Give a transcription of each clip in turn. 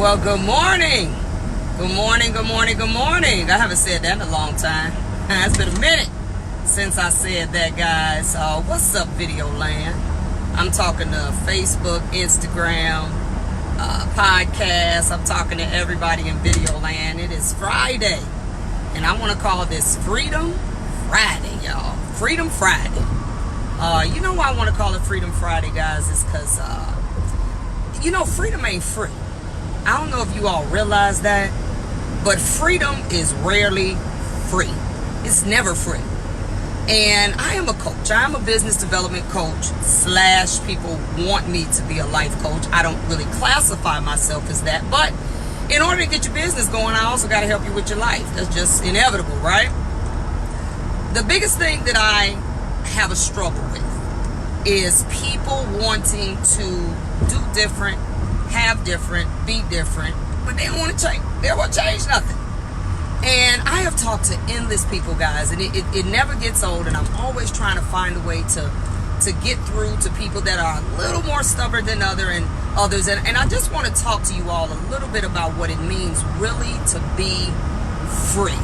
Well, good morning. Good morning, good morning, good morning. I haven't said that in a long time. It's been a minute since I said that, guys. What's up, video land? I'm talking to Facebook, Instagram, podcast. I'm talking to everybody in video land. It is Friday, and I want to call this Freedom Friday, y'all. Freedom Friday. You know why I want to call it Freedom Friday, guys? Is because, freedom ain't free. I don't know if you all realize that, but freedom is rarely free. It's never free. And I am a coach. I am a business development coach / people want me to be a life coach. I don't really classify myself as that, but in order to get your business going, I also got to help you with your life. That's just inevitable, right? The biggest thing that I have a struggle with is people wanting to do different, have different, be different, but they don't want to change. They don't want to change nothing. And I have talked to endless people, guys, and it never gets old, and I'm always trying to find a way to get through to people that are a little more stubborn than others. And I just want to talk to you all a little bit about what it means really to be free.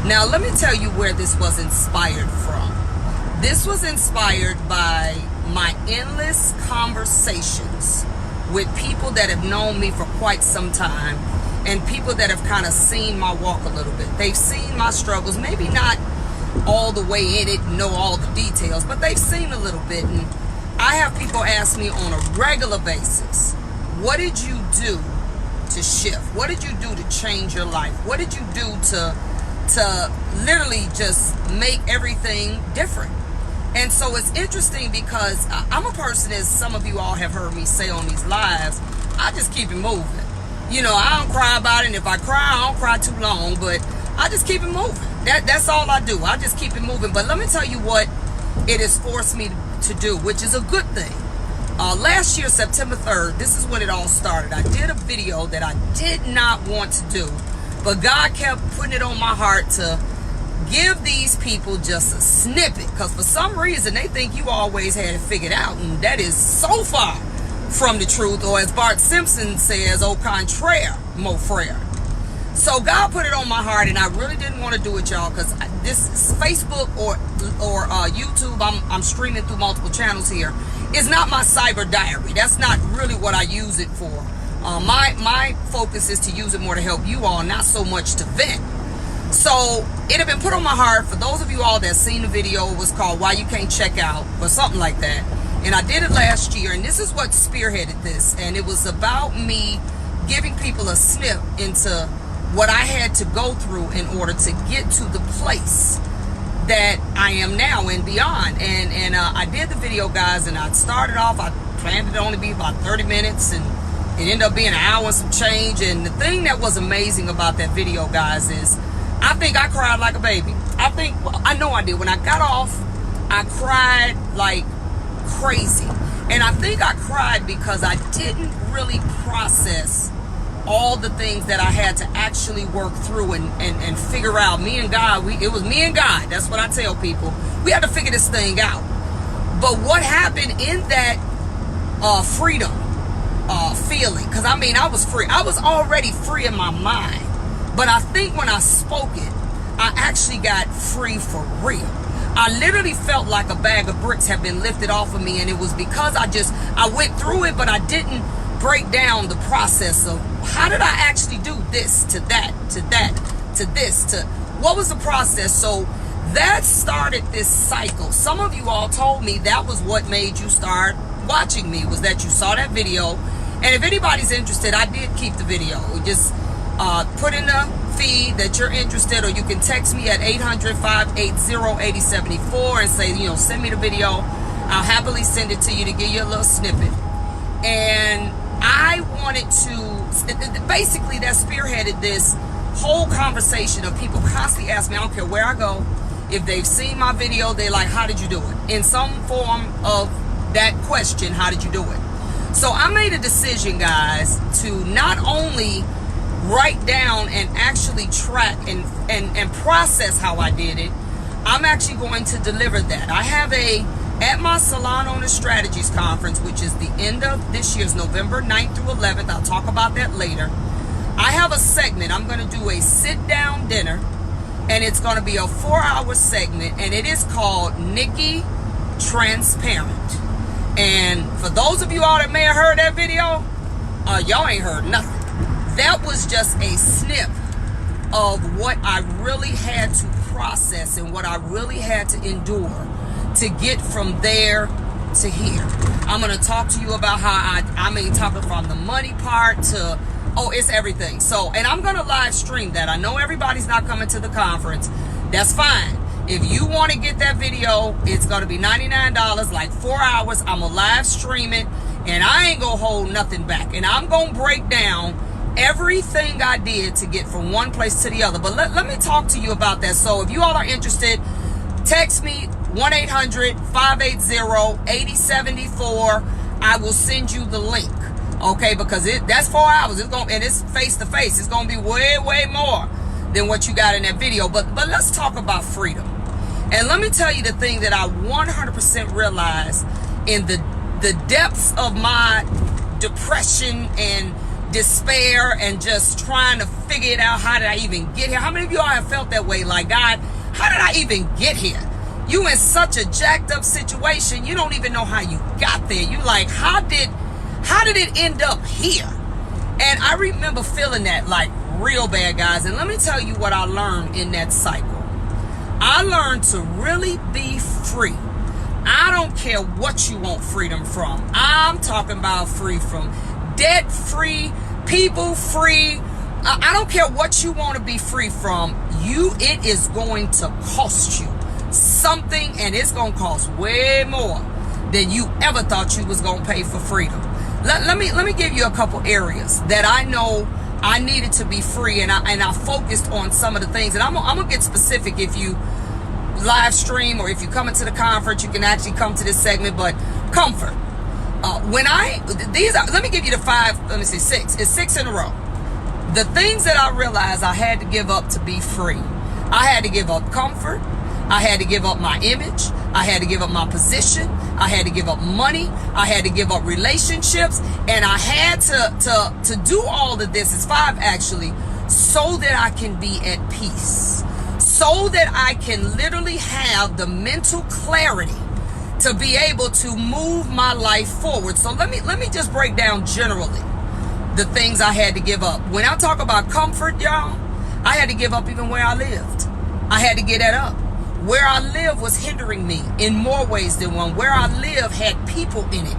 Now, let me tell you where this was inspired from. This was inspired by my endless conversations with people that have known me for quite some time and people that have kind of seen my walk a little bit. They've seen my struggles, maybe not all the way in it, know all the details, but they've seen a little bit. And I have people ask me on a regular basis, what did you do to shift? What did you do to change your life? What did you do to literally just make everything different? And so it's interesting because I'm a person, as some of you all have heard me say on these lives, I just keep it moving. I don't cry about it, and if I cry, I don't cry too long, but I just keep it moving. That's all I do. I just keep it moving. But let me tell you what it has forced me to do, which is a good thing. Last year, September 3rd, this is when it all started. I did a video that I did not want to do, but God kept putting it on my heart to give these people just a snippet, because for some reason they think you always had it figured out, and that is so far from the truth, or as Bart Simpson says, au contraire, mon frere. So God put it on my heart, and I really didn't want to do it, y'all, because this is Facebook or YouTube. I'm streaming through multiple channels here. It's not my cyber diary. That's not really what I use it for. My focus is to use it more to help you all, not so much to vent. So it had been put on my heart. For those of you all that seen the video, it was called Why You Can't Check Out or something like that. And I did it last year, and this is what spearheaded this. And it was about me giving people a snip into what I had to go through in order to get to the place that I am now and beyond. And I did the video, guys, and I started off, I planned it to only be about 30 minutes, and it ended up being an hour and some change. And the thing that was amazing about that video, guys, is I think I cried like a baby. I know I did. When I got off, I cried like crazy. And I think I cried because I didn't really process all the things that I had to actually work through and figure out. Me and God, it was me and God. That's what I tell people. We had to figure this thing out. But what happened in that freedom feeling, because I was free. I was already free in my mind. But I think when I spoke it, I actually got free for real. I literally felt like a bag of bricks had been lifted off of me, and it was because I went through it, but I didn't break down the process of how did I actually do this to that, to that, to this, to what was the process. So that started this cycle. Some of you all told me that was what made you start watching me, was that you saw that video. And if anybody's interested, I did keep the video. Just put in the feed that you're interested, or you can text me at 800-580-8074 and say, send me the video. I'll happily send it to you to give you a little snippet. And I wanted to, basically that spearheaded this whole conversation of people constantly asking me, I don't care where I go, if they've seen my video, they're like, how did you do it? In some form of that question, how did you do it? So I made a decision, guys, to not only write down and actually track and process how I did it. I'm actually going to deliver that. I have a at my Salon Owner Strategies Conference, which is the end of this year's November 9th through 11th. I'll talk about that later. I have a segment. I'm going to do a sit-down dinner, and it's going to be a 4-hour segment, and it is called Nikki Transparent. And for those of you all that may have heard that video, y'all ain't heard nothing. That was just a snip of what I really had to process and what I really had to endure to get from there to here. I'm going to talk to you about how talking from the money part to, it's everything. So, and I'm going to live stream that. I know everybody's not coming to the conference. That's fine. If you want to get that video, it's going to be $99, like 4 hours. I'm going to live stream it, and I ain't going to hold nothing back. And I'm going to break down everything I did to get from one place to the other. But let me talk to you about that. So if you all are interested, text me 1-800-580-8074. I will send you the link. Okay, because that's 4 hours. It's face to face. It's gonna be way more than what you got in that video. But let's talk about freedom. And let me tell you the thing that I 100% realized in the depths of my depression and despair and just trying to figure it out. How did I even get here? How many of you all have felt that way? Like, God, how did I even get here? You in such a jacked up situation, you don't even know how you got there. You like, how did it end up here? And I remember feeling that like real bad, guys. And let me tell you what I learned in that cycle. I learned to really be free. I don't care what you want freedom from. I'm talking about free from debt, free, people free. I don't care what you want to be free from. It is going to cost you something, and it's going to cost way more than you ever thought you was going to pay for freedom. Let me give you a couple areas that I know I needed to be free, and I focused on some of the things. And I'm gonna get specific. If you live stream or if you come into the conference, you can actually come to this segment. But comfort. Let me give you the 5. Let me see, 6. It's 6 in a row. The things that I realized I had to give up to be free. I had to give up comfort. I had to give up my image. I had to give up my position. I had to give up money. I had to give up relationships. And I had to do all of this, it's 5 actually, so that I can be at peace. So that I can literally have the mental clarity to be able to move my life forward. So let me just break down generally the things I had to give up. When I talk about comfort, y'all, I had to give up even where I lived. I had to get that up. Where I live was hindering me in more ways than one. Where I live had people in it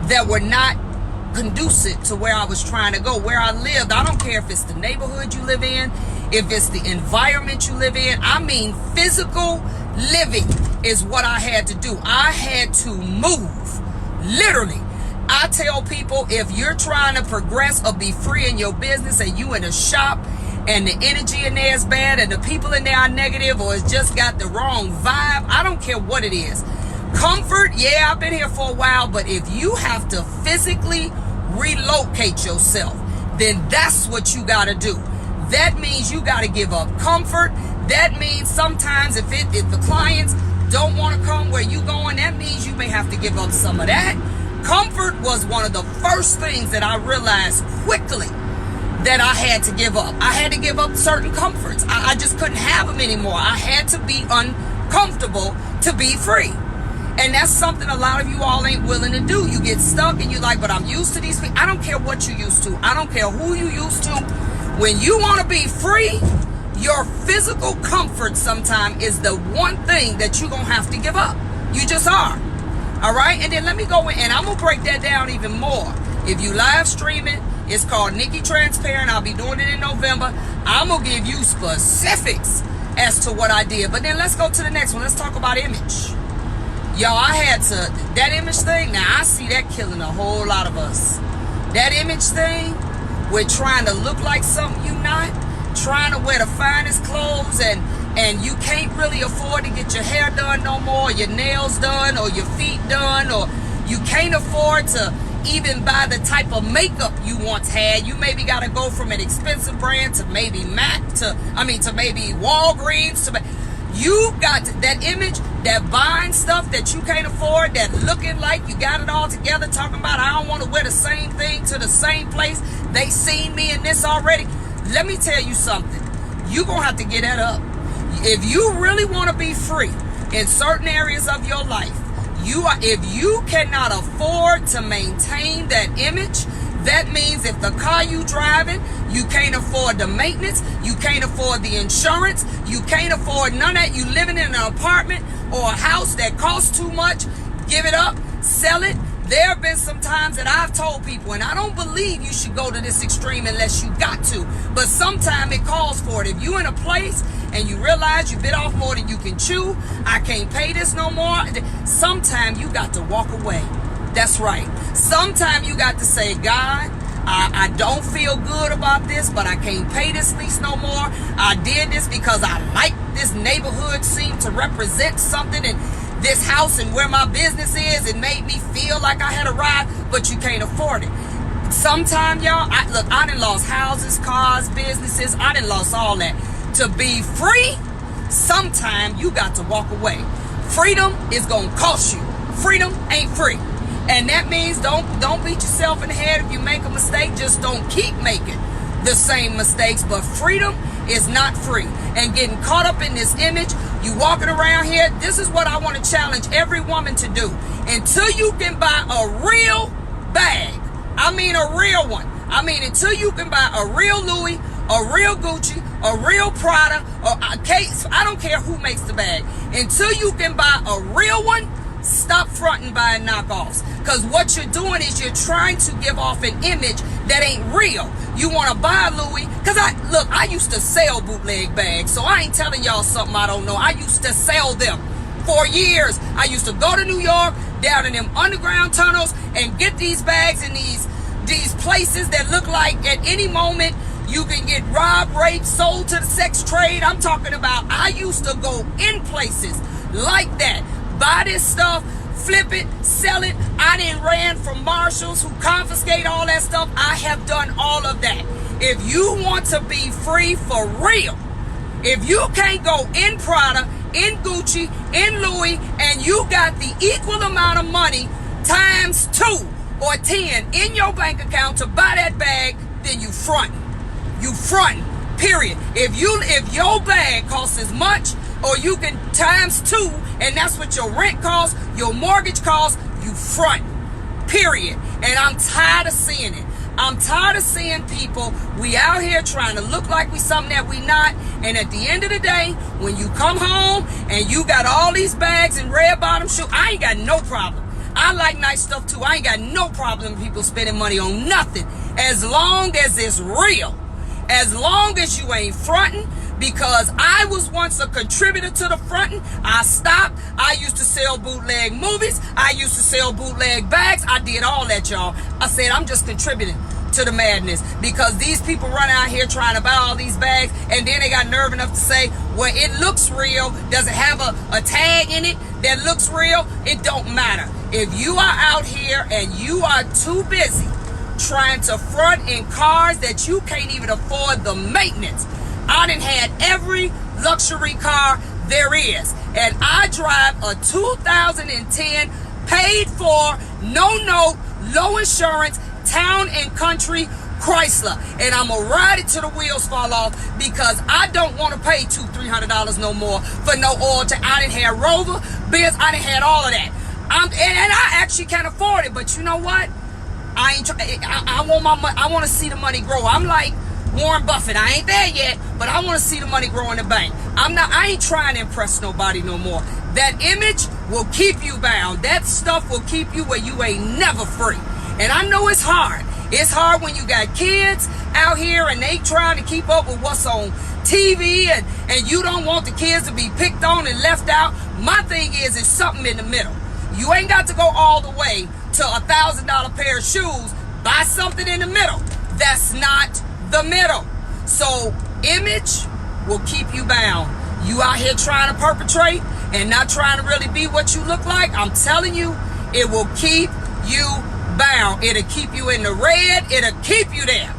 that were not conducive to where I was trying to go. Where I lived, I don't care if it's the neighborhood you live in, if it's the environment you live in. I mean, physical living is what I had to do. I had to move. Literally. I tell people, if you're trying to progress or be free in your business and you in a shop and the energy in there is bad and the people in there are negative or it's just got the wrong vibe, I don't care what it is. Comfort, yeah, I've been here for a while, but if you have to physically relocate yourself, then that's what you got to do. That means you got to give up comfort. That means sometimes if the clients don't want to come where you going, that means you may have to give up some of that. Comfort was one of the first things that I realized quickly that I had to give up. I had to give up certain comforts. I just couldn't have them anymore. I had to be uncomfortable to be free. And that's something a lot of you all ain't willing to do. You get stuck and you're like, but I'm used to these people. I don't care what you used to. I don't care who you used to. When you want to be free, your physical comfort sometimes is the one thing that you're going to have to give up. You just are. All right? And then let me go in, and I'm going to break that down even more. If you live stream it, it's called Nikki Transparent. I'll be doing it in November. I'm going to give you specifics as to what I did. But then let's go to the next one. Let's talk about image. Y'all, I had to, that image thing, now I see that killing a whole lot of us. That image thing, we're trying to look like something you're not, trying to wear the finest clothes, and you can't really afford to get your hair done no more, your nails done, or your feet done, or you can't afford to even buy the type of makeup you once had. You maybe got to go from an expensive brand to maybe MAC, to maybe Walgreens, You got that image, that buying stuff that you can't afford, that looking like you got it all together, talking about I don't want to wear the same thing to the same place. They seen me in this already. Let me tell you something. You're going to have to get that up. If you really want to be free in certain areas of your life, if you cannot afford to maintain that image, that means if the car you driving, you can't afford the maintenance, you can't afford the insurance, you can't afford none of that, you living in an apartment or a house that costs too much, give it up, sell it. There have been some times that I've told people, and I don't believe you should go to this extreme unless you got to, but sometimes it calls for it. If you in a place and you realize you bit off more than you can chew, I can't pay this no more, sometimes you got to walk away. That's right. Sometimes you got to say, God, I don't feel good about this, but I can't pay this lease no more. I did this because I like this neighborhood, seemed to represent something, and this house and where my business is, it made me feel like I had arrived, but you can't afford it. Sometimes, y'all, I done lost houses, cars, businesses. I done lost all that. To be free, sometimes you got to walk away. Freedom is going to cost you. Freedom ain't free. And that means don't beat yourself in the head if you make a mistake. Just don't keep making the same mistakes. But freedom is not free. And getting caught up in this image, you walking around here, this is what I want to challenge every woman to do. Until you can buy a real bag, I mean a real one. I mean until you can buy a real Louis, a real Gucci, a real Prada, or a case, I don't care who makes the bag. Until you can buy a real one, stop fronting buying knockoffs. Because what you're doing is you're trying to give off an image that ain't real. You want to buy Louis. Because I used to sell bootleg bags. So I ain't telling y'all something I don't know. I used to sell them for years. I used to go to New York, down in them underground tunnels, and get these bags in these places that look like at any moment you can get robbed, raped, sold to the sex trade. I'm talking about I used to go in places like that. Buy this stuff, flip it, sell it. I done ran from marshals who confiscate all that stuff. I have done all of that. If you want to be free for real, if you can't go in Prada, in Gucci, in Louis, and you got the equal amount of money times 2 or 10 in your bank account to buy that bag, then you frontin'. You frontin', period. If your bag costs as much, or you can times 2, and that's what your rent costs, your mortgage costs, you front, period. And I'm tired of seeing it. I'm tired of seeing people, we out here trying to look like we something that we not, and at the end of the day, when you come home and you got all these bags and red bottom shoes, I ain't got no problem. I like nice stuff too. I ain't got no problem with people spending money on nothing, as long as it's real. As long as you ain't fronting, because I was once a contributor to the fronting. I stopped. I used to sell bootleg movies. I used to sell bootleg bags. I did all that, y'all. I said, I'm just contributing to the madness, because these people run out here trying to buy all these bags, and then they got nerve enough to say, well, it looks real. Does it have a tag in it that looks real? It don't matter. If you are out here and you are too busy trying to front in cars that you can't even afford the maintenance. I done had every luxury car there is, and I drive a 2010 paid for, no note, low insurance, town and country Chrysler, and I'm gonna ride it till the wheels fall off, because I don't want to pay $200-300 no more for no oil. I done had Rover, Benz, I done had all of that. And I actually can't afford it, but you know what? I want my money. I want to see the money grow. I'm like Warren Buffett. I ain't there yet, but I want to see the money grow in the bank. I ain't trying to impress nobody no more. That image will keep you bound. That stuff will keep you where you ain't never free. And I know it's hard. It's hard when you got kids out here and they trying to keep up with what's on TV, and you don't want the kids to be picked on and left out. My thing is, it's something in the middle. You ain't got to go all the way to $1,000 pair of shoes. Buy something in the middle. That's not the middle. So image will keep you bound. You out here trying to perpetrate and not trying to really be what you look like. I'm telling you, it will keep you bound. It'll keep you in the red. It'll keep you there.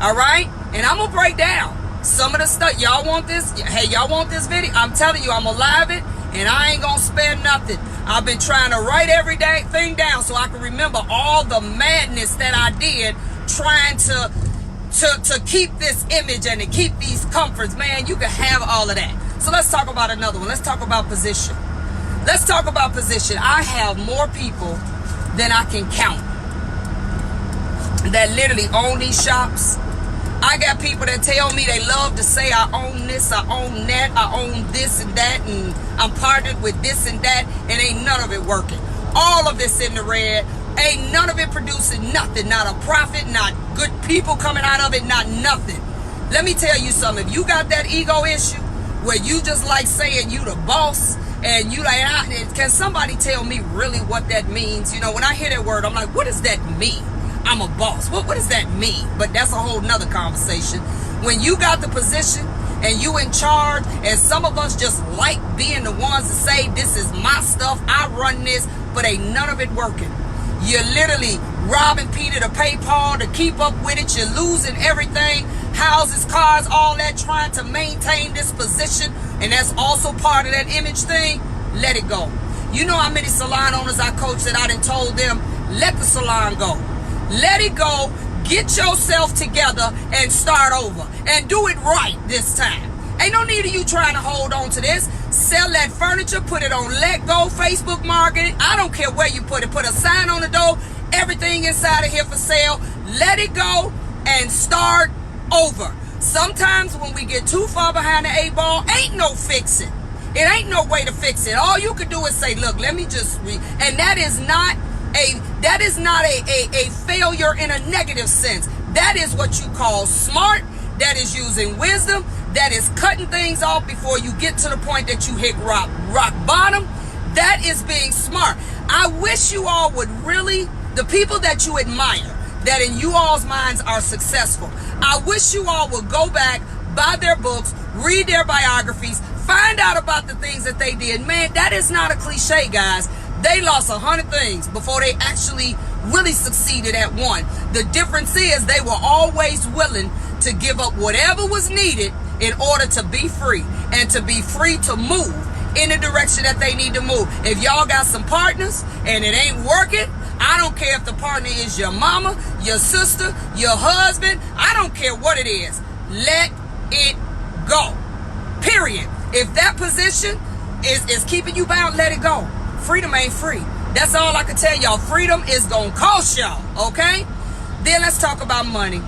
All right? And I'm going to break down. Some of the stuff, y'all want this? Hey, y'all want this video? I'm telling you, I'm alive it, and I ain't gonna spare nothing. I've been trying to write every day thing down so I can remember all the madness that I did trying to keep this image and to keep these comforts. Man, you can have all of that. So let's talk about another one. Let's talk about position. Let's talk about position. I have more people than I can count that literally own these shops. I got people that tell me they love to say I own this, I own that, I own this and that, and I'm partnered with this and that, and ain't none of it working. All of it's in the red. Ain't none of it producing nothing. Not a profit, not good people coming out of it, not nothing. Let me tell you something. If you got that ego issue where you just like saying you the boss, and you like, can somebody tell me really what that means? You know, when I hear that word, I'm like, what does that mean? I'm a boss. What does that mean? But that's a whole nother conversation. When you got the position and you in charge, and some of us just like being the ones to say, this is my stuff, I run this, but ain't none of it working. You're literally robbing Peter to pay Paul to keep up with it. You're losing everything, houses, cars, all that, trying to maintain this position. And that's also part of that image thing. Let it go. You know how many salon owners I coach that I done told them, let the salon go. Let it go. Get yourself together and start over. And do it right this time. Ain't no need of you trying to hold on to this. Sell that furniture, put it on Let Go, Facebook Market. I don't care where you put it. Put a sign on the door. Everything inside of here for sale. Let it go and start over. Sometimes when we get too far behind the 8 ball, ain't no fixing. It ain't no way to fix it. All you can do is say, look, let me just and that is not a failure in a negative sense. That is what you call smart. That is using wisdom. That is cutting things off before you get to the point that you hit rock bottom. That is being smart. I wish you all would really, the people that you admire, that in you all's minds are successful, I wish you all would go back, buy their books, read their biographies, find out about the things that they did. Man, that is not a cliche, guys. They lost 100 things before they actually really succeeded at one. The difference is they were always willing to give up whatever was needed in order to be free and to be free to move in the direction that they need to move. If y'all got some partners and it ain't working, I don't care if the partner is your mama, your sister, your husband. I don't care what it is. Let it go. Period. If that position is keeping you bound, let it go. Freedom ain't free. That's all I can tell y'all. Freedom is going to cost y'all, okay? Then let's talk about money.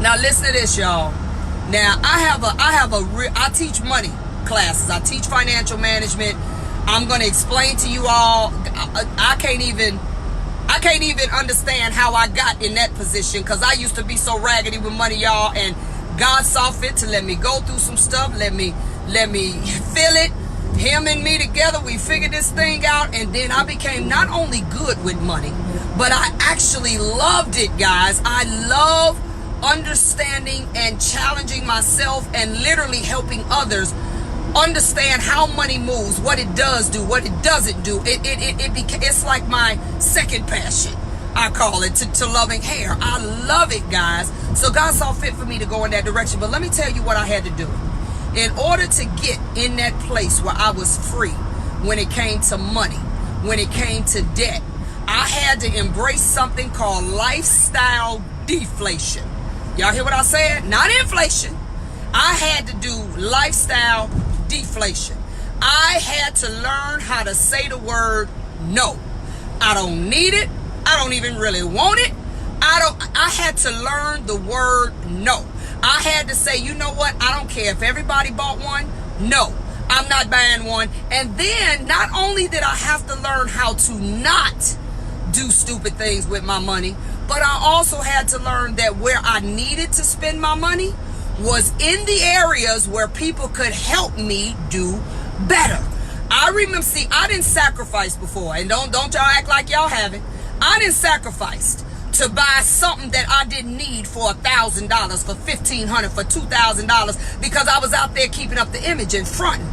Now listen to this, y'all. Now I teach money classes. I teach financial management. I'm going to explain to you all. I can't even understand how I got in that position, because I used to be so raggedy with money, y'all, and God saw fit to let me go through some stuff. Let me feel it. Him and me together, we figured this thing out, and then I became not only good with money, but I actually loved it, guys. I love understanding and challenging myself and literally helping others understand how money moves, what it does do, what it doesn't do. It's like my second passion, I call it, to loving hair. I love it, guys. So God saw fit for me to go in that direction. But let me tell you what I had to do. In order to get in that place where I was free when it came to money, when it came to debt, I had to embrace something called lifestyle deflation. Y'all hear what I said? Not inflation. I had to do lifestyle deflation. I had to learn how to say the word no. I don't need it. I don't even really want it. I had to learn the word no. I had to say, you know what? I don't care if everybody bought one. No, I'm not buying one. And then not only did I have to learn how to not do stupid things with my money, but I also had to learn that where I needed to spend my money was in the areas where people could help me do better. I remember, see, I didn't sacrifice before, and don't y'all act like y'all haven't. I didn't sacrifice to buy something that I didn't need for $1,000, for $1,500, for $2,000, because I was out there keeping up the image and fronting.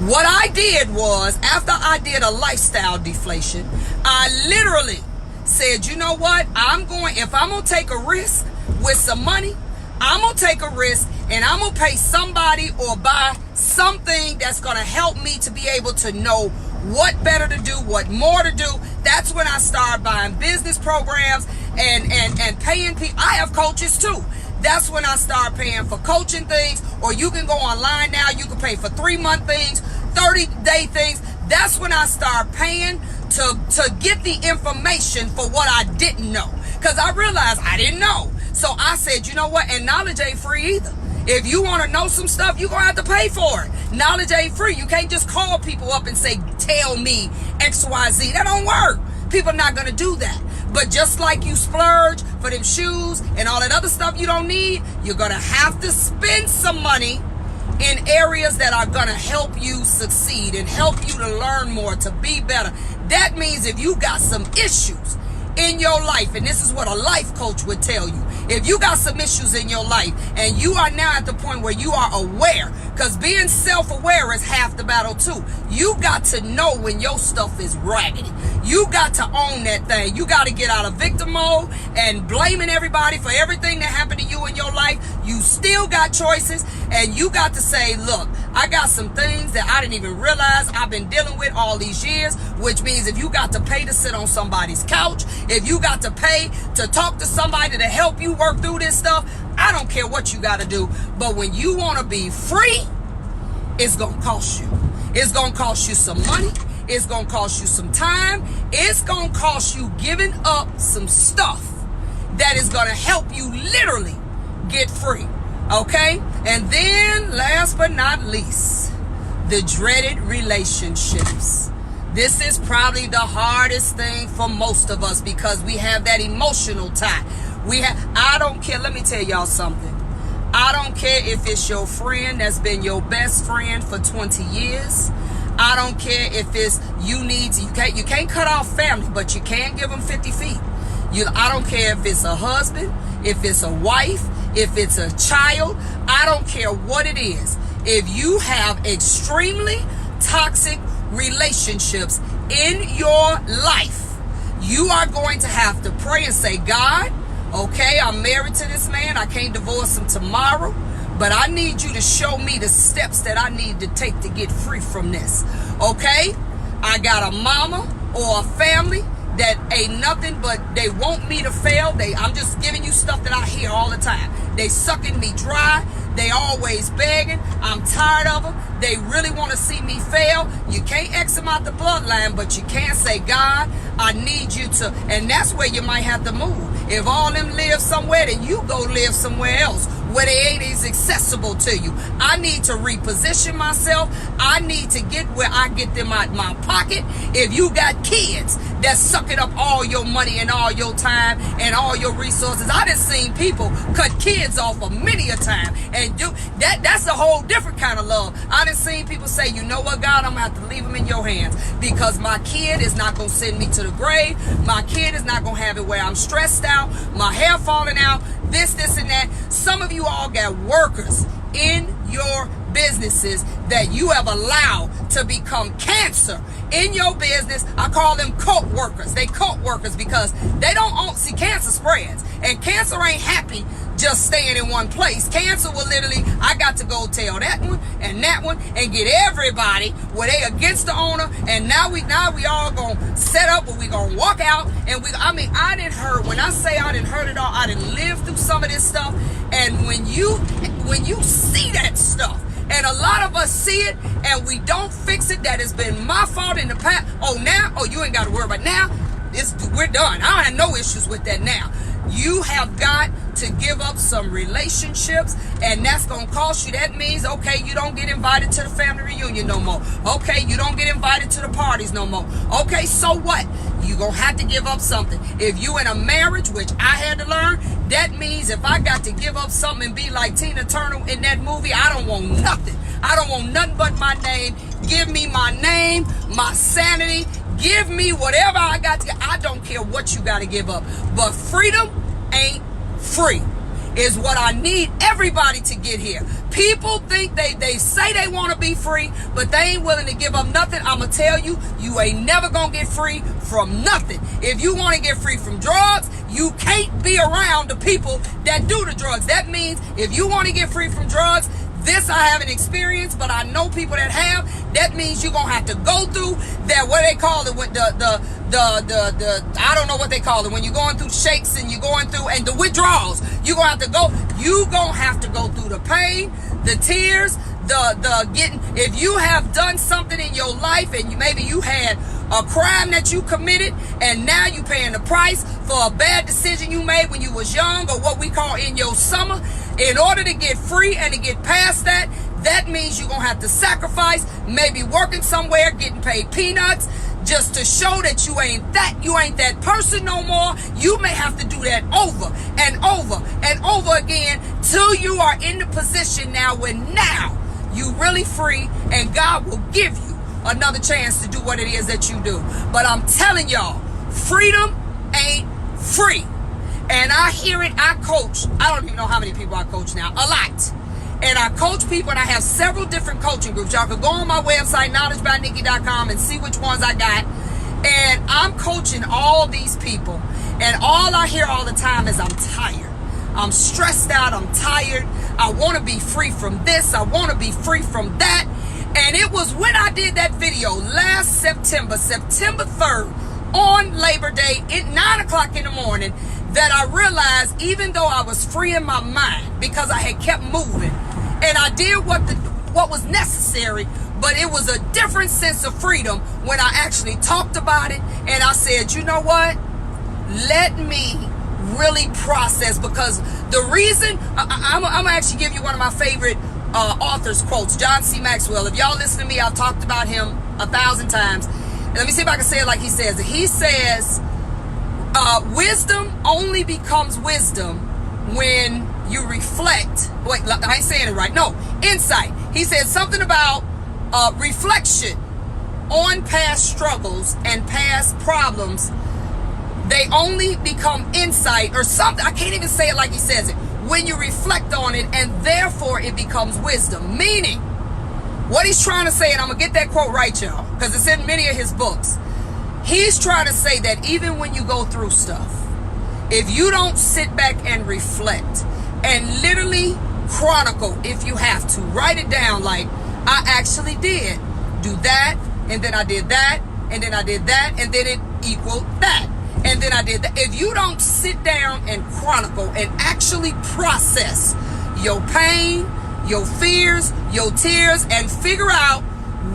What I did was, after I did a lifestyle deflation, I literally said, you know what? If I'm going to take a risk with some money, I'm going to take a risk and I'm going to pay somebody or buy something that's going to help me to be able to know what better to do, what more to do. That's when I start buying business programs and paying people. I have coaches too. That's when I start paying for coaching things. Or you can go online now. You can pay for 3-month things, 30-day things. That's when I start paying to get the information for what I didn't know. Because I realized I didn't know. So I said, you know what? And knowledge ain't free either. If you want to know some stuff, you're going to have to pay for it. Knowledge ain't free. You can't just call people up and say, tell me XYZ. That don't work. People are not going to do that. But just like you splurge for them shoes and all that other stuff you don't need, you're going to have to spend some money in areas that are going to help you succeed and help you to learn more, to be better. That means if you got some issues in your life, and this is what a life coach would tell you, if you got some issues in your life and you are now at the point where you are aware, because being self-aware is half the battle too. You got to know when your stuff is raggedy. You got to own that thing. You got to get out of victim mode and blaming everybody for everything that happened to you in your life. You still got choices, and you got to say, look, I got some things that I didn't even realize I've been dealing with all these years, which means if you got to pay to sit on somebody's couch, if you got to pay to talk to somebody to help you work through this stuff, I don't care what you got to do. But when you want to be free, it's going to cost you. It's going to cost you some money. It's going to cost you some time. It's going to cost you giving up some stuff that is going to help you literally get free. Okay? And then last but not least, the dreaded relationships. This is probably the hardest thing for most of us because we have that emotional tie. I don't care. Let me tell y'all something. I don't care if it's your friend that's been your best friend for 20 years. I don't care if it's you can't cut off family, but you can give them 50 feet. I don't care if it's a husband, if it's a wife, if it's a child. I don't care what it is. If you have extremely toxic relationships in your life, you are going to have to pray and say, God, okay, I'm married to this man. I can't divorce him tomorrow, but I need you to show me the steps that I need to take to get free from this. Okay? I got a mama or a family that ain't nothing but they want me to fail. I'm just giving you stuff that I hear all the time. They sucking me dry. They always begging. I'm tired of them. They really want to see me fail. You can't X them out the bloodline, but you can say, God, I need you to. And that's where you might have to move. If all them live somewhere, then you go live somewhere else where they ain't as accessible to you. I need to reposition myself. I need to get where I get them out my pocket. If you got kids that's sucking up all your money and all your time and all your resources, I done seen people cut kids off of many a time and do that. That's a whole different kind of love. I done seen people say, you know what, God, I'm gonna have to leave them in your hands because my kid is not gonna send me to the grave. My kid is not gonna have it where I'm stressed out, my hair falling out, this and that. Some of you all got workers in your businesses that you have allowed to become cancer in your business. I call them cult workers. They cult workers because they don't own. See, cancer spreads, and cancer ain't happy just staying in one place. Cancer will literally, I got to go tell that one and get everybody where they against the owner, and now we all gonna set up or we gonna walk out and I didn't heard, when I say I didn't heard it all, I didn't live through some of this stuff. And when you see that stuff, and a lot of us see it and we don't fix it, that has been my fault in the past. You ain't got to worry about now. We're done. I don't have no issues with that now. You have got to give up some relationships, and that's going to cost you. That means, okay, you don't get invited to the family reunion no more. Okay, you don't get invited to the parties no more. Okay, so what? You're going to have to give up something. If you in a marriage, which I had to learn, that means if I got to give up something and be like Tina Turner in that movie, I don't want nothing. I don't want nothing but my name. Give me my name, my sanity. Give me whatever I got to. I don't care what you got to give up. But freedom ain't free is what I need everybody to get here. People think they say they want to be free, but they ain't willing to give up nothing. I'm going to tell you, you ain't never going to get free from nothing. If you want to get free from drugs, You can't be around the people that do the drugs. That means if you want to get free from drugs, this I haven't experienced, but I know people that have. That means you're gonna have to go through that, what they call it, with the I don't know what they call it, when you're going through shakes and you're going through, and the withdrawals. You're gonna have to go through the pain, the tears, the getting. If you have done something in your life and maybe you had a crime that you committed and now you paying the price for a bad decision you made when you was young, or what we call in your summer, in order to get free and to get past that, that means you're gonna have to sacrifice, maybe working somewhere, getting paid peanuts, just to show that you ain't that person no more. You may have to do that over and over and over again till you are in the position now where now you really free, and God will give you another chance to do what it is that you do. But I'm telling y'all, freedom ain't free. And I hear it. I coach, I don't even know how many people I coach now, a lot. And I coach people, and I have several different coaching groups. Y'all can go on my website, knowledgebynikki.com, and see which ones I got. And I'm coaching all these people, and all I hear all the time is, I'm tired, I'm stressed out, I'm tired, I want to be free from this, I want to be free from that. And it was when I did that video last September 3rd, on Labor Day at 9 o'clock in the morning, that I realized, even though I was free in my mind because I had kept moving and I did what was necessary, but it was a different sense of freedom when I actually talked about it. And I said, you know what? Let me really process, because the reason I'm gonna actually give you one of my favorite authors quotes, John C. Maxwell. If y'all listen to me, I've talked about him 1,000 times. Let me see if I can say it like he says it. He says, wisdom only becomes wisdom when you reflect. Wait, I ain't saying it right. No, insight. He said something about reflection on past struggles and past problems. They only become insight or something. I can't even say it like he says it. When you reflect on it, and therefore it becomes wisdom. Meaning, what he's trying to say, and I'm going to get that quote right, y'all, because it's in many of his books. He's trying to say that even when you go through stuff, if you don't sit back and reflect and literally chronicle, if you have to, write it down, like, I actually did do that, and then I did that, and then I did that, and then it equaled that, and then I did that. If you don't sit down and chronicle and actually process your pain, your fears, your tears, and figure out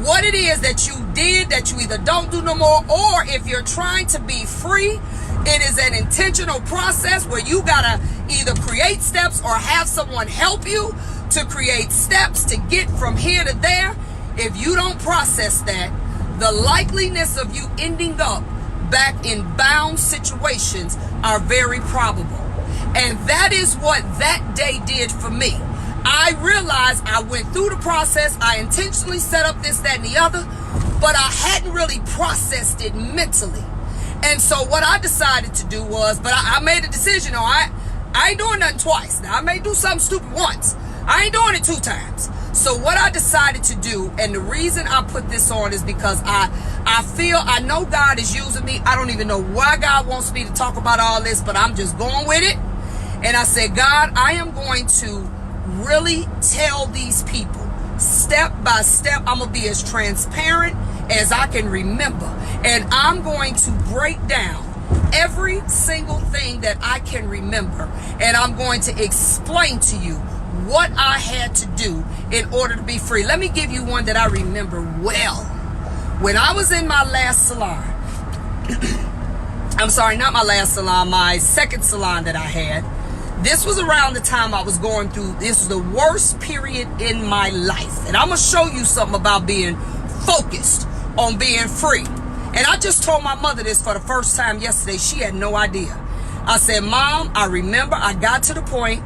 what it is that you did that you either don't do no more, or if you're trying to be free, it is an intentional process where you gotta either create steps or have someone help you to create steps to get from here to there. If you don't process that, the likeliness of you ending up back in bound situations are very probable. And that is what that day did for me. I realized I went through the process. I intentionally set up this, that, and the other, but I hadn't really processed it mentally. And so what I decided to do was, but I made a decision. I ain't doing nothing twice. Now, I may do something stupid once. I ain't doing it 2 times. So what I decided to do, and the reason I put this on is because I know God is using me. I don't even know why God wants me to talk about all this, but I'm just going with it. And I said, God, I am going to really tell these people step by step. I'm going to be as transparent as I can remember. And I'm going to break down every single thing that I can remember. And I'm going to explain to you what I had to do in order to be free. Let me give you one that I remember well. When I was in my last salon, I'm sorry, not my last salon, my second salon that I had. This was around the time I was going through, this was the worst period in my life. And I'm going to show you something about being focused on being free. And I just told my mother this for the first time yesterday. She had no idea. I said, Mom, I remember I got to the point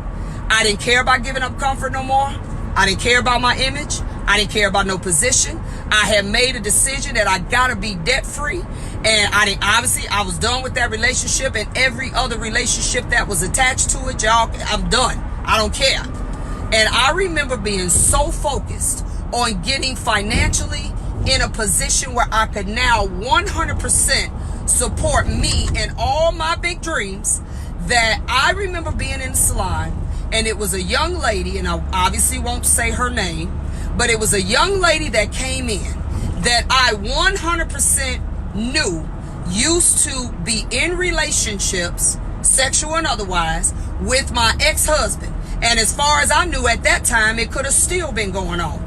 I didn't care about giving up comfort no more. I didn't care about my image. I didn't care about no position. I had made a decision that I gotta be debt free. And I was done with that relationship and every other relationship that was attached to it. Y'all, I'm done. I don't care. And I remember being so focused on getting financially in a position where I could now 100% support me and all my big dreams, that I remember being in the salon, and it was a young lady, and I obviously won't say her name, but it was a young lady that came in that I 100% knew used to be in relationships, sexual and otherwise, with my ex-husband. And as far as I knew at that time, it could have still been going on.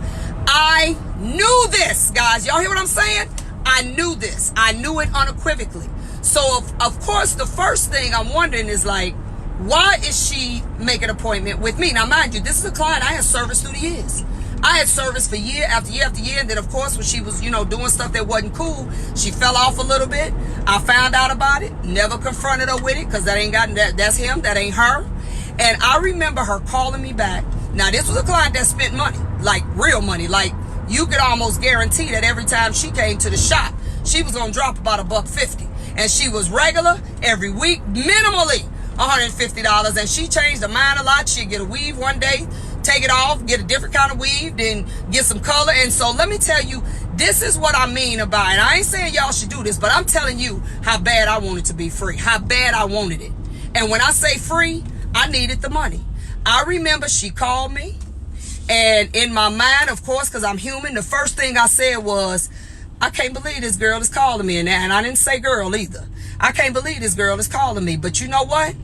I knew this, guys. Y'all hear what I'm saying? I knew this. I knew it unequivocally. So, of course, the first thing I'm wondering is like, why is she making an appointment with me? Now, mind you, this is a client I had service through the years. I had service for year after year after year. And then, of course, when she was, doing stuff that wasn't cool, she fell off a little bit. I found out about it. Never confronted her with it because that's him. That ain't her. And I remember her calling me back. Now, this was a client that spent money, like real money. Like, you could almost guarantee that every time she came to the shop, she was going to drop about $150. And she was regular every week, minimally $150. And she changed her mind a lot. She'd get a weave one day, take it off, get a different kind of weave, then get some color. And so let me tell you, this is what I mean about it. I ain't saying y'all should do this, but I'm telling you how bad I wanted to be free, how bad I wanted it. And when I say free, I needed the money. I remember she called me, and in my mind, of course, because I'm human, the first thing I said was, I can't believe this girl is calling me. And I didn't say girl either. I can't believe this girl is calling me. But you know what?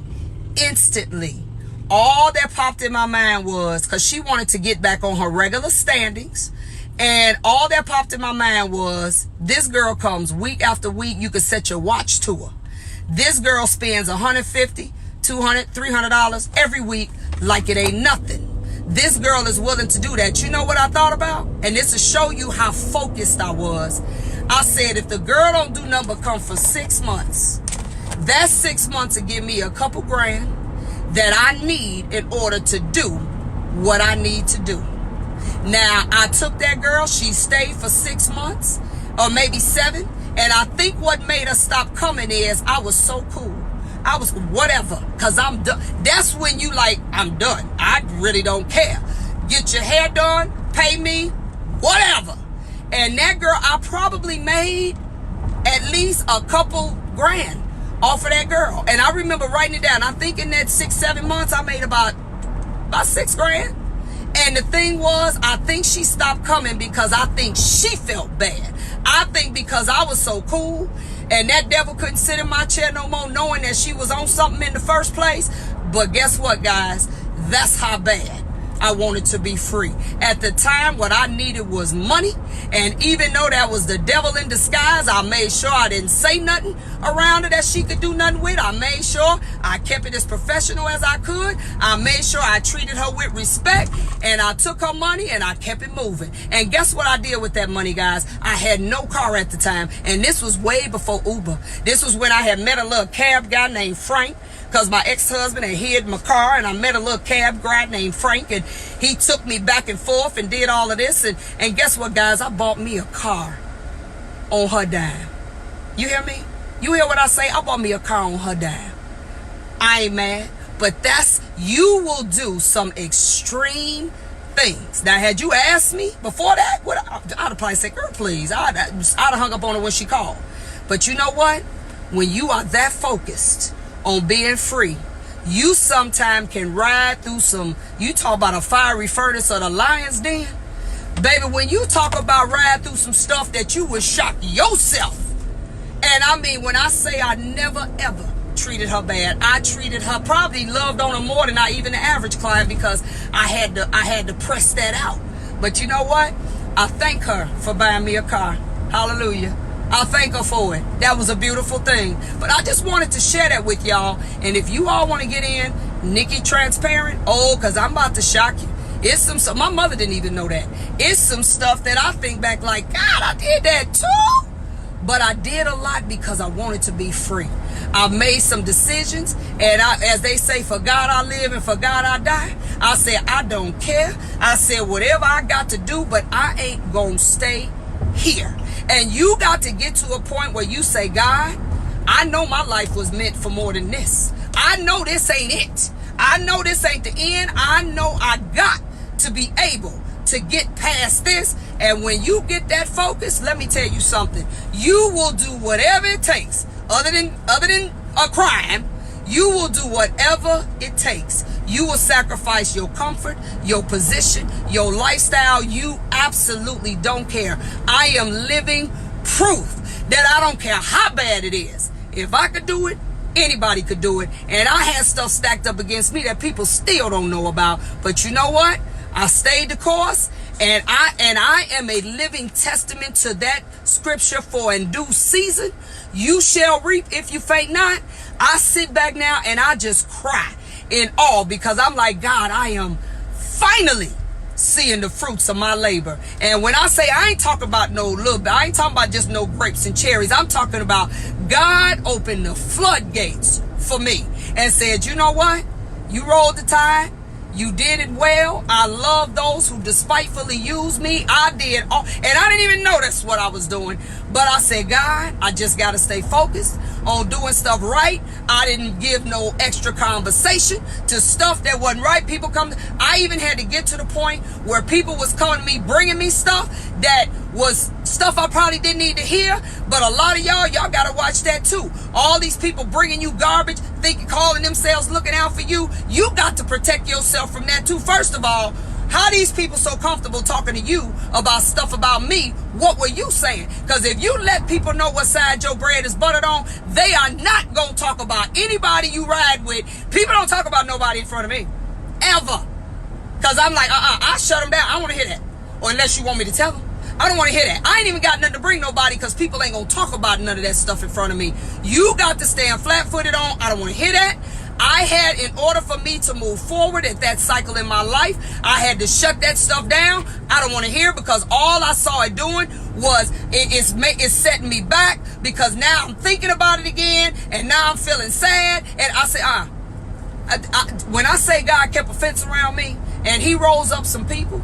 Instantly, all that popped in my mind was, because she wanted to get back on her regular standings, and all that popped in my mind was, this girl comes week after week. You could set your watch to her. This girl spends $150, $200, $300 every week like it ain't nothing. This girl is willing to do that. You know what I thought about? And this will show you how focused I was. I said, if the girl don't do nothing but come for 6 months, that 6 months will give me a couple grand that I need in order to do what I need to do. Now, I took that girl. She stayed for 6 months or maybe 7. And I think what made her stop coming is I was so cool. I was whatever, because I'm done. That's when you like, I'm done. I really don't care. Get your hair done, pay me, whatever. And that girl, I probably made at least a couple grand off of that girl. And I remember writing it down. I think in that 6-7 months, I made about 6 grand. And the thing was, I think she stopped coming because I think she felt bad. I think because I was so cool, and that devil couldn't sit in my chair no more knowing that she was on something in the first place. But guess what, guys? That's how bad I wanted to be free. At the time, what I needed was money. And even though that was the devil in disguise, I made sure I didn't say nothing around her that she could do nothing with. I made sure I kept it as professional as I could. I made sure I treated her with respect. And I took her money and I kept it moving. And guess what I did with that money, guys? I had no car at the time. And this was way before Uber. This was when I had met a little cab guy named Frank, because my ex-husband had hid my car, and I met a little cab guy named Frank, and he took me back and forth and did all of this. And guess what, guys? I bought me a car on her dime. You hear me? You hear what I say? I bought me a car on her dime. I ain't mad, but you will do some extreme things. Now, had you asked me before that, I'd have probably said, girl, please. I'd have hung up on her when she called. But you know what? When you are that focused on being free, you sometime can ride through you talk about a fiery furnace or the lion's den. Baby, when you talk about ride through some stuff that you would shock yourself. And I mean, when I say I never ever treated her bad, I treated her, probably loved on her more than even the average client, because I had to press that out. But you know what? I thank her for buying me a car. Hallelujah. I thank her for it. That was a beautiful thing. But I just wanted to share that with y'all. And if you all want to get in, Nikki Transparent, because I'm about to shock you. It's my mother didn't even know that. It's some stuff that I think back like, God, I did that too. But I did a lot because I wanted to be free. I made some decisions, and as they say, for God I live and for God I die. I said, I don't care. I said, whatever I got to do, but I ain't gonna stay here. And you got to get to a point where you say, God, I know my life was meant for more than this. I know this ain't it. I know this ain't the end. I know I got to be able to get past this. And when you get that focus, let me tell you something. You will do whatever it takes, other than a crime. You will do whatever it takes. You will sacrifice your comfort, your position, your lifestyle. You absolutely don't care. I am living proof that I don't care how bad it is. If I could do it, anybody could do it. And I had stuff stacked up against me that people still don't know about. But you know what? I stayed the course, and I am a living testament to that scripture. For in due season you shall reap if you faint not. I sit back now and I just cry in awe, because I'm like, God, I am finally seeing the fruits of my labor. And when I say, I ain't talking about no little bit, I ain't talking about just no grapes and cherries. I'm talking about God opened the floodgates for me and said, you know what? You rolled the tide. You did it well. I love those who despitefully use me. I did all, and I didn't even know that's what I was doing. But I said, God, I just got to stay focused on doing stuff right. I didn't give no extra conversation to stuff that wasn't right. People come, I even had to get to the point where people was coming to me, bringing me stuff that was stuff I probably didn't need to hear. But a lot of y'all got to watch that too. All these people bringing you garbage, thinking, calling themselves looking out for you. You got to protect yourself from that too. First of all, how these people so comfortable talking to you about stuff about me? What were you saying? Because if you let people know what side your bread is buttered on, they are not going to talk about anybody you ride with. People don't talk about nobody in front of me. Ever. Because I'm like, I shut them down. I don't want to hear that. Or unless you want me to tell them. I don't want to hear that. I ain't even got nothing to bring nobody, because people ain't going to talk about none of that stuff in front of me. You got to stand flat-footed on. I don't want to hear that. I had, in order for me to move forward at that cycle in my life, I had to shut that stuff down. I don't want to hear, because all I saw it doing was it's setting me back, because now I'm thinking about it again, and now I'm feeling sad. And I say, when I say God kept a fence around me and he rose up some people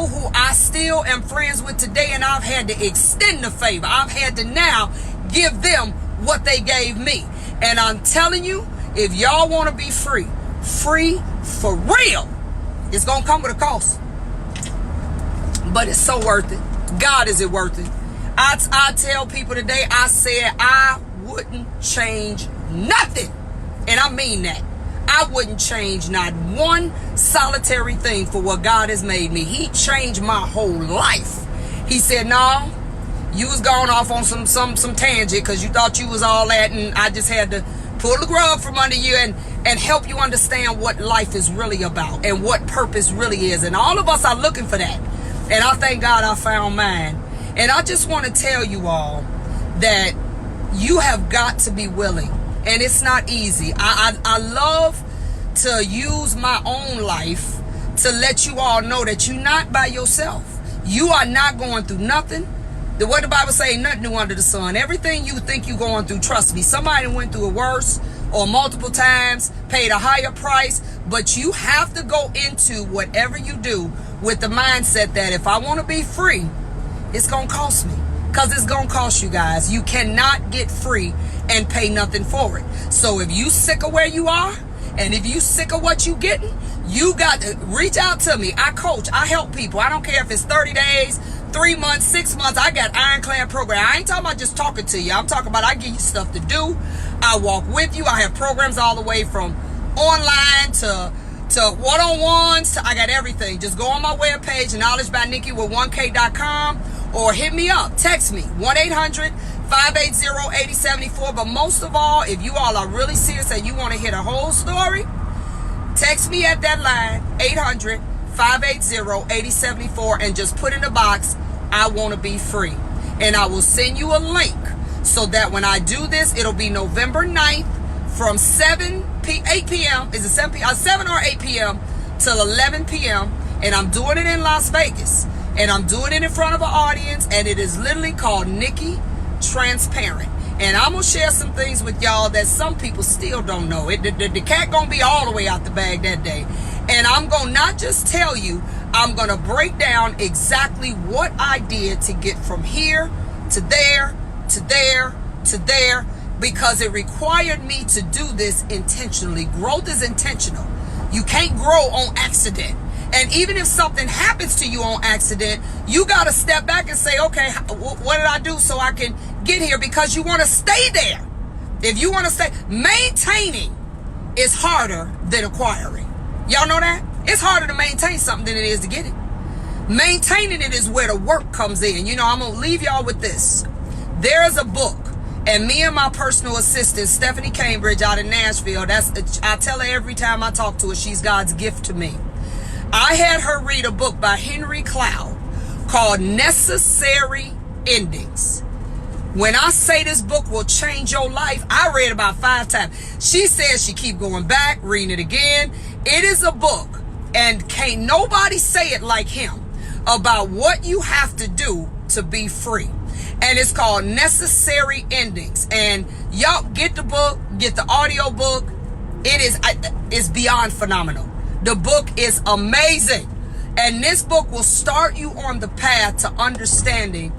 who I still am friends with today, and I've had to extend the favor. I've had to now give them what they gave me. And I'm telling you, if y'all want to be free for real, it's going to come with a cost. But it's so worth it. God, is it worth it? I tell people today, I said I wouldn't change nothing. And I mean that. I wouldn't change not one solitary thing for what God has made me. He changed my whole life. He said, no, you was going off on some tangent because you thought you was all that, and I just had to pull the rug from under you and help you understand what life is really about and what purpose really is. And all of us are looking for that. And I thank God I found mine. And I just want to tell you all that you have got to be willing. And it's not easy. I love to use my own life to let you all know that you're not by yourself. You are not going through nothing. What the Bible say, nothing new under the sun. Everything you think you're going through, trust me, somebody went through it worse or multiple times, paid a higher price. But you have to go into whatever you do with the mindset that if I want to be free, it's going to cost me. Because it's going to cost you guys. You cannot get free and pay nothing for it. So if you sick of where you are, and if you sick of what you getting, you got to reach out to me. I coach. I help people. I don't care if it's 30 days, 3 months, 6 months. I got ironclad program. I ain't talking about just talking to you. I'm talking about I give you stuff to do. I walk with you. I have programs all the way from online to one-on-ones. I got everything. Just go on my webpage, knowledgebynikki1k.com, or hit me up. Text me, 1-800-580-8074. But most of all, if you all are really serious and you want to hear the whole story, text me at that line, 800-580-8074, and just put in the box, I want to be free. And I will send you a link so that when I do this, it'll be November 9th from 8 p.m. Is it 7 p.m.? 7 or 8 p.m. till 11 p.m. And I'm doing it in Las Vegas. And I'm doing it in front of an audience. And it is literally called Nikki Transparent. And I'm going to share some things with y'all that some people still don't know. The cat going to be all the way out the bag that day. And I'm going to not just tell you, I'm going to break down exactly what I did to get from here to there, to there, to there, because it required me to do this intentionally. Growth is intentional. You can't grow on accident. And even if something happens to you on accident, you got to step back and say, okay, what did I do so I can get here? Because you want to stay there. If you want to stay, maintaining is harder than acquiring. Y'all know that? It's harder to maintain something than it is to get it. Maintaining it is where the work comes in. You know, I'm going to leave y'all with this. There's a book, and me and my personal assistant, Stephanie Cambridge out in Nashville, I tell her every time I talk to her, she's God's gift to me. I had her read a book by Henry Cloud called Necessary Endings. When I say this book will change your life, I read about 5 times. She says she keep going back, reading it again. It is a book, and can't nobody say it like him, about what you have to do to be free. And it's called Necessary Endings. And y'all get the book, get the audio book. It's beyond phenomenal. The book is amazing. And this book will start you on the path to understanding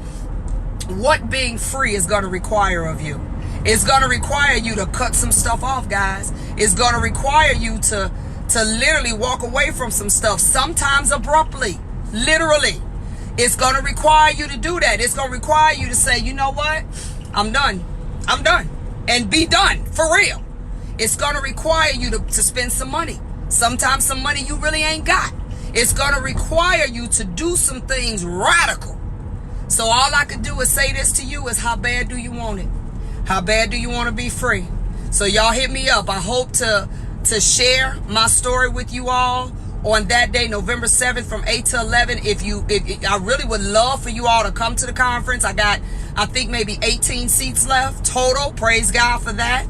what being free is going to require of you. It's going to require you to cut some stuff off, guys. It's going to require you to literally walk away from some stuff, sometimes abruptly, literally. It's going to require you to do that. It's going to require you to say, you know what? I'm done. I'm done. And be done, for real. It's going to require you to spend some money. Sometimes some money you really ain't got. It's going to require you to do some things radical. So all I could do is say this to you is, how bad do you want it? How bad do you want to be free? So y'all hit me up. I hope to share my story with you all on that day, November 7th from 8 to 11. I really would love for you all to come to the conference. I got, I think, maybe 18 seats left total. Praise God for that.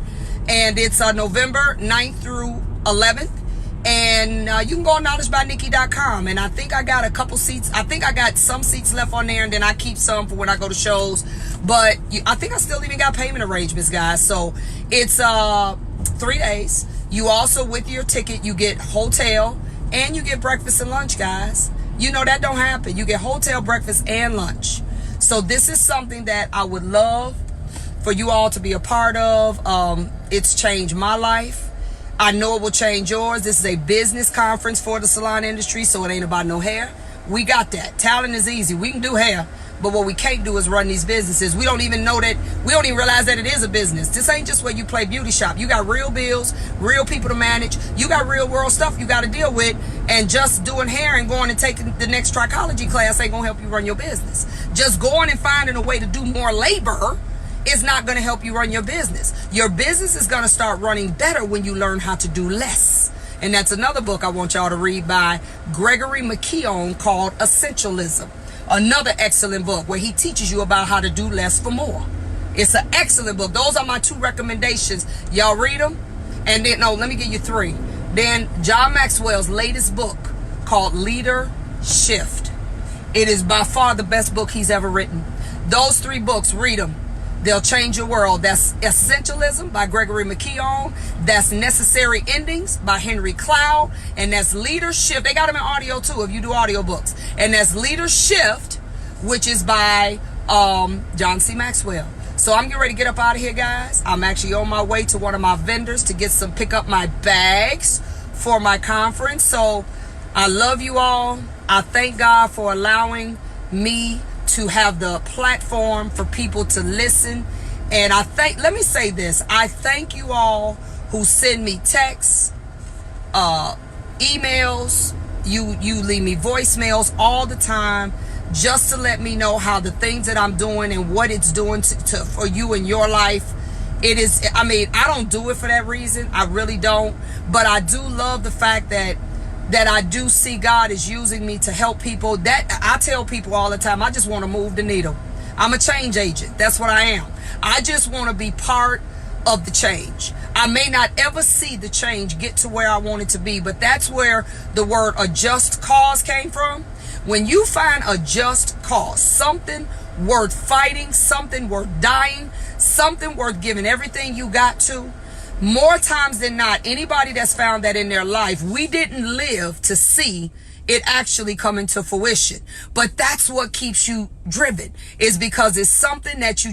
And it's November 9th through 11th. And you can go on knowledgebynikki.com. And I think I got a couple seats. I think I got some seats left on there, and then I keep some for when I go to shows. But I think I still even got payment arrangements, guys. So it's 3 days. You also, with your ticket, you get hotel and you get breakfast and lunch, guys. You know that don't happen. You get hotel, breakfast, and lunch. So this is something that I would love for you all to be a part of. It's changed my life. I know it will change yours. This is a business conference for the salon industry, so it ain't about no hair. We got that. Talent is easy. We can do hair, but what we can't do is run these businesses. We don't even know that. We don't even realize that it is a business. This ain't just where you play beauty shop. You got real bills, real people to manage. You got real world stuff you got to deal with. And just doing hair and going and taking the next trichology class ain't going to help you run your business. Just going and finding a way to do more labor is not going to help you run your business. Your business is going to start running better when you learn how to do less. And that's another book I want y'all to read by Gregory McKeown called Essentialism. Another excellent book where he teaches you about how to do less for more. It's an excellent book. Those are my 2 recommendations. Y'all read them. And then, no, let me give you 3. Then John Maxwell's latest book called Leader Shift. It is by far the best book he's ever written. Those 3 books, read them. They'll change your world. That's Essentialism by Gregory McKeown. That's Necessary Endings by Henry Cloud. And that's Leader Shift. They got them in audio too if you do audio books. And that's Leader Shift, which is by John C. Maxwell. So I'm getting ready to get up out of here, guys. I'm actually on my way to one of my vendors to pick up my bags for my conference. So I love you all. I thank God for allowing me to have the platform for people to listen. And let me say this. I thank you all who send me texts, emails, you leave me voicemails all the time just to let me know how the things that I'm doing and what it's doing for you in your life. It is, I mean, I don't do it for that reason. I really don't. But I do love the fact that I do see God is using me to help people. That I tell people all the time, I just want to move the needle. I'm a change agent. That's what I am. I just want to be part of the change. I may not ever see the change get to where I want it to be, but that's where the word a just cause came from. When you find a just cause, something worth fighting, something worth dying, something worth giving everything you got to, more times than not, anybody that's found that in their life, we didn't live to see it actually come into fruition. But that's what keeps you driven, is because it's something that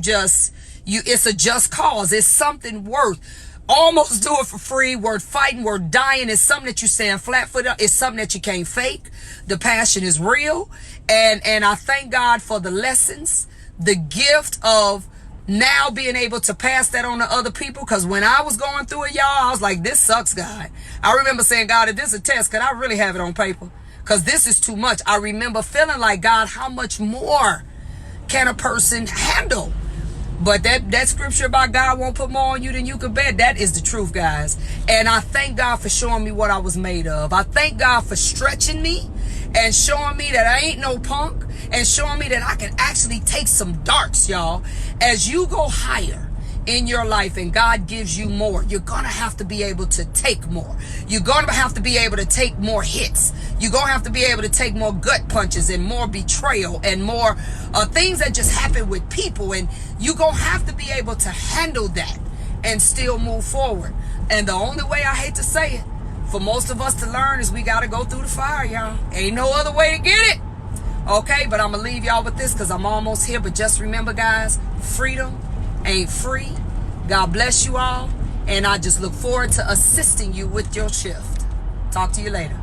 it's a just cause. It's something worth almost do it for free, worth fighting, worth dying. It's something that you stand flat-footed on. It's something that you can't fake. The passion is real. And I thank God for the lessons, the gift of now being able to pass that on to other people, because when I was going through it, y'all, I was like, this sucks, God. I remember saying, God, if this is a test, could I really have it on paper? Because this is too much. I remember feeling like, God, how much more can a person handle? But that scripture about God won't put more on you than you can bear, that is the truth, guys. And I thank God for showing me what I was made of. I thank God for stretching me and showing me that I ain't no punk, and showing me that I can actually take some darts, y'all. As you go higher in your life and God gives you more, you're gonna have to be able to take more. You're gonna have to be able to take more hits. You're gonna have to be able to take more gut punches and more betrayal and more things that just happen with people, and you're gonna have to be able to handle that and still move forward. And the only way, I hate to say it, for most of us to learn is we gotta go through the fire, y'all. Ain't no other way to get it. Okay, but I'm gonna leave y'all with this because I'm almost here. But just remember, guys, freedom ain't free. God bless you all, and I just look forward to assisting you with your shift. Talk to you later.